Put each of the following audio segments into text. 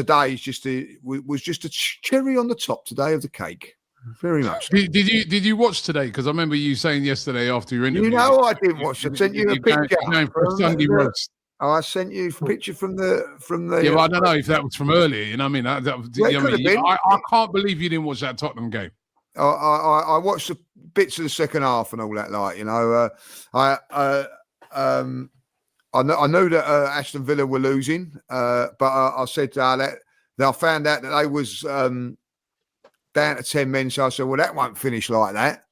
today was just a cherry on the top today of the cake. Very much. Did you watch today? Because I remember you saying yesterday after your interview. You know, I didn't watch. I sent you a picture. For a Sunday roast. I sent you a picture from the. Yeah, but I don't know if that was from earlier. You know what I mean? I can't believe you didn't watch that Tottenham game. I watched the bits of the second half and all that. Like, you know, I know that Aston Villa were losing, but I said that I found out that they was down to 10 men. So I said, well, that won't finish like that,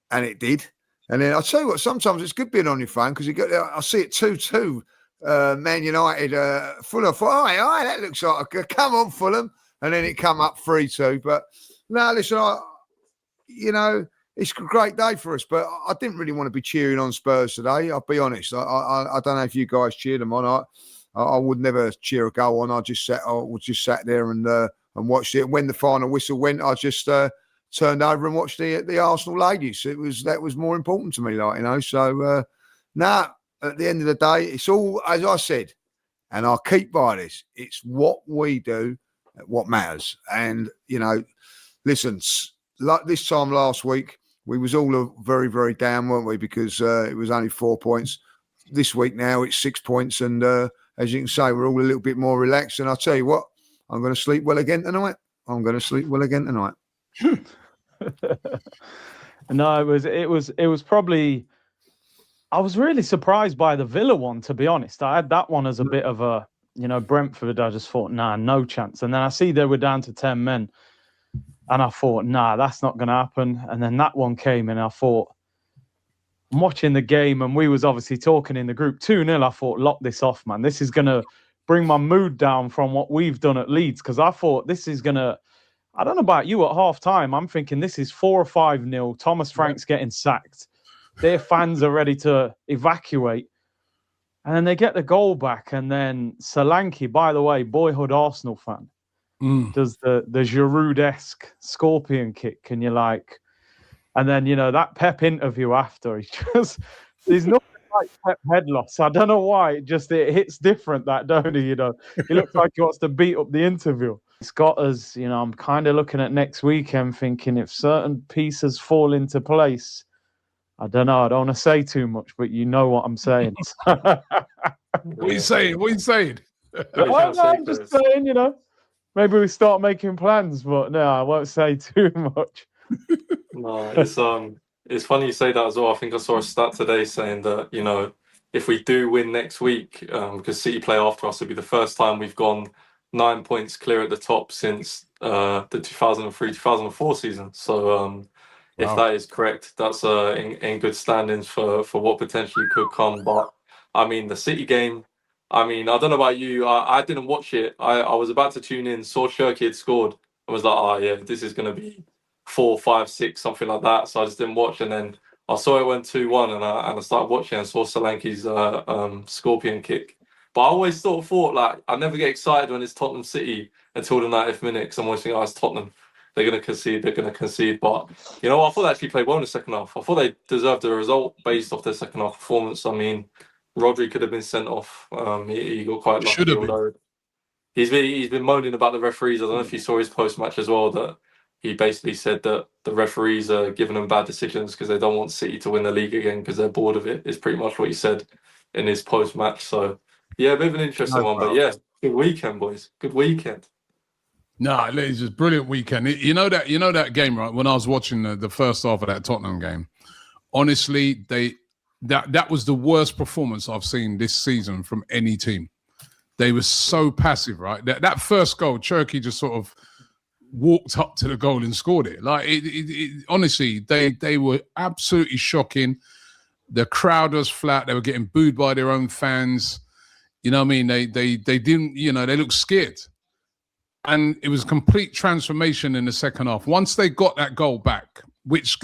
and it did. And then I'll tell you what, sometimes it's good being on your phone because I see it 2-2. Man United, Fulham. Aye, that looks like come on, Fulham, and then it come up 3-2. But no, listen, you know, it's a great day for us. But I didn't really want to be cheering on Spurs today. I'll be honest. I don't know if you guys cheered them on. I would never cheer a goal on. I was just sat there and watched it. When the final whistle went, I just turned over and watched the Arsenal ladies. That was more important to me, like, you know. So at the end of the day, it's all, as I said, and I'll keep by this, it's what we do, what matters. And, you know, listen, like this time last week, we was all very, very down, weren't we? Because it was only 4 points. This week now, it's 6 points. And as you can say, we're all a little bit more relaxed. And I'll tell you what, I'm going to sleep well again tonight. No, it was probably... I was really surprised by the Villa one, to be honest. I had that one as a bit of a, you know, Brentford. I just thought, nah, no chance. And then I see they were down to 10 men. And I thought, nah, that's not going to happen. And then that one came and I thought, I'm watching the game and we was obviously talking in the group 2-0. I thought, lock this off, man. This is going to bring my mood down from what we've done at Leeds. Because I thought this is going to, I don't know about you, at half time, I'm thinking this is 4 or 5-0. Thomas Frank's getting sacked. Their fans are ready to evacuate. And then they get the goal back. And then Solanke, by the way, boyhood Arsenal fan, does the Giroud-esque scorpion kick. And you're like... And then, you know, that Pep interview after, there's nothing like Pep head loss. I don't know why. It hits different, that, don't he? You know, he looks like he wants to beat up the interview. It's got us, you know, I'm kind of looking at next weekend thinking if certain pieces fall into place, I don't know. I don't want to say too much, but you know what I'm saying. What are you saying? I'm just saying, you know, maybe we start making plans, but no, I won't say too much. No, it's funny you say that as well. I think I saw a stat today saying that, you know, if we do win next week, because City play after us, it'll be the first time we've gone 9 points clear at the top since the 2003-2004 season. So if that is correct, that's in good standings for what potentially could come. But I mean, the City game, I mean, I don't know about you. I didn't watch it. I was about to tune in, saw Shirky had scored, and was like, oh yeah, this is going to be 4, 5, 6, something like that. So I just didn't watch. And then I saw it went 2-1 and I started watching and saw Solanke's scorpion kick. But I always thought like, I never get excited when it's Tottenham City until the 90th minute because I'm always thinking, oh, it's Tottenham. They're going to concede. But, you know, I thought they actually played well in the second half. I thought they deserved a result based off their second half performance. I mean, Rodri could have been sent off. He got quite lucky. Should have been. He's been moaning about the referees. I don't know if you saw his post-match as well, that he basically said that the referees are giving them bad decisions because they don't want City to win the league again because they're bored of it. Is pretty much what he said in his post-match. So, yeah, a bit of an interesting one. But, yeah, good weekend, boys. Good weekend. No, it's just brilliant weekend. You know that game, right? When I was watching the first half of that Tottenham game, honestly, that was the worst performance I've seen this season from any team. They were so passive, right? That first goal, Cherky just sort of walked up to the goal and scored it. Like honestly, they were absolutely shocking. The crowd was flat. They were getting booed by their own fans. You know what I mean? They didn't, you know, they looked scared. And it was a complete transformation in the second half. Once they got that goal back, which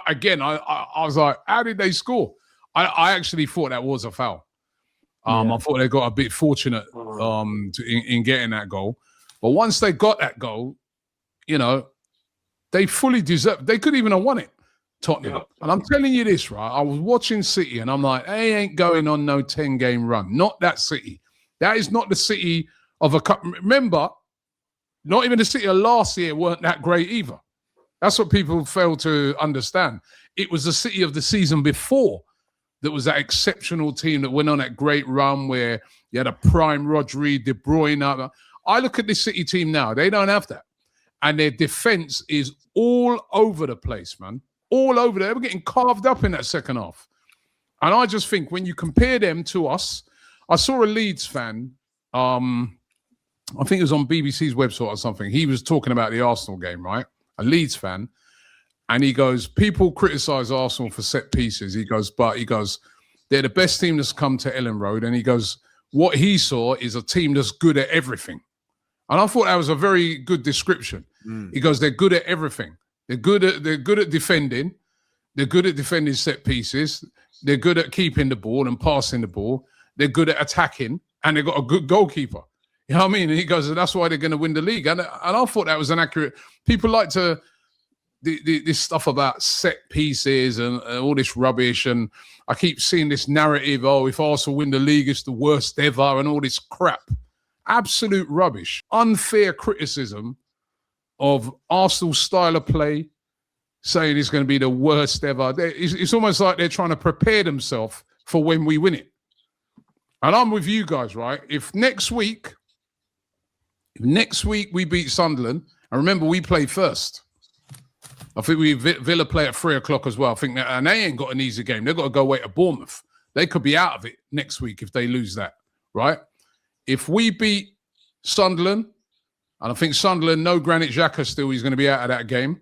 again, I was like, how did they score? I actually thought that was a foul. I thought they got a bit fortunate in getting that goal. But once they got that goal, you know, they fully deserved. They could even have won it, Tottenham. Yeah. And I'm telling you this, right? I was watching City and I'm like, they ain't going on no 10-game run. Not that City. That is not the City of a cup. Remember, not even the City of last year weren't that great either. That's what people fail to understand. It was the City of the season before that was that exceptional team that went on that great run where you had a prime Rodri, De Bruyne. I look at this City team now. They don't have that. And their defense is all over the place, man. All over there. They were getting carved up in that second half. And I just think when you compare them to us, I saw a Leeds fan, I think it was on BBC's website or something. He was talking about the Arsenal game, right? A Leeds fan. And he goes, people criticize Arsenal for set pieces. He goes, they're the best team that's come to Ellen Road. And he goes, what he saw is a team that's good at everything. And I thought that was a very good description. He goes, they're good at everything. They're good at defending. They're good at defending set pieces. They're good at keeping the ball and passing the ball. They're good at attacking. And they've got a good goalkeeper. You know what I mean? And he goes, that's why they're going to win the league. And I thought that was an accurate... People like to... This stuff about set pieces and all this rubbish, and I keep seeing this narrative, if Arsenal win the league, it's the worst ever, and all this crap. Absolute rubbish. Unfair criticism of Arsenal's style of play, saying it's going to be the worst ever. It's almost like they're trying to prepare themselves for when we win it. And I'm with you guys, right? If next week we beat Sunderland, and remember, we play first. I think Villa play at 3:00 as well. I think and they ain't got an easy game. They've got to go away to Bournemouth. They could be out of it next week if they lose that, right? If we beat Sunderland, and I think Sunderland, no Granit Xhaka still, he's going to be out of that game,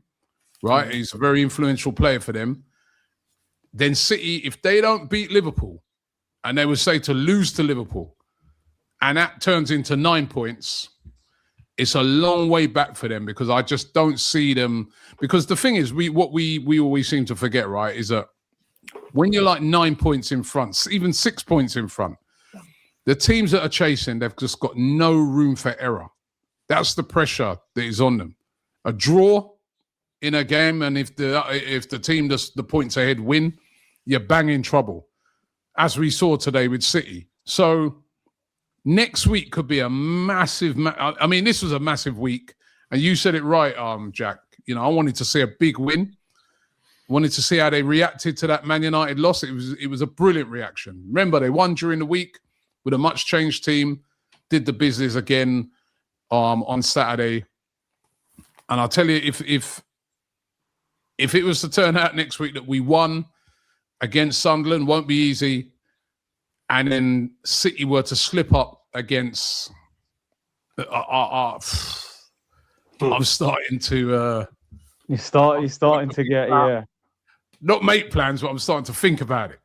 right? He's a very influential player for them. Then City, if they don't beat Liverpool, and they would say to lose to Liverpool, and that turns into 9 points, it's a long way back for them because I just don't see them. Because the thing is, we always seem to forget, right, is that when you're like 9 points in front, even 6 points in front, the teams that are chasing, they've just got no room for error. That's the pressure that is on them. A draw in a game, and if the team that's the points ahead win, you're bang in trouble, as we saw today with City. So next week could be a massive... I mean, this was a massive week. And you said it right, Jack. You know, I wanted to see a big win. Wanted to see how they reacted to that Man United loss. It was a brilliant reaction. Remember, they won during the week with a much-changed team, did the business again on Saturday. And I'll tell you, if it was to turn out next week that we won against Sunderland, won't be easy, and then City were to slip up against... I'm starting to... You're starting to get, yeah. Not make plans, but I'm starting to think about it.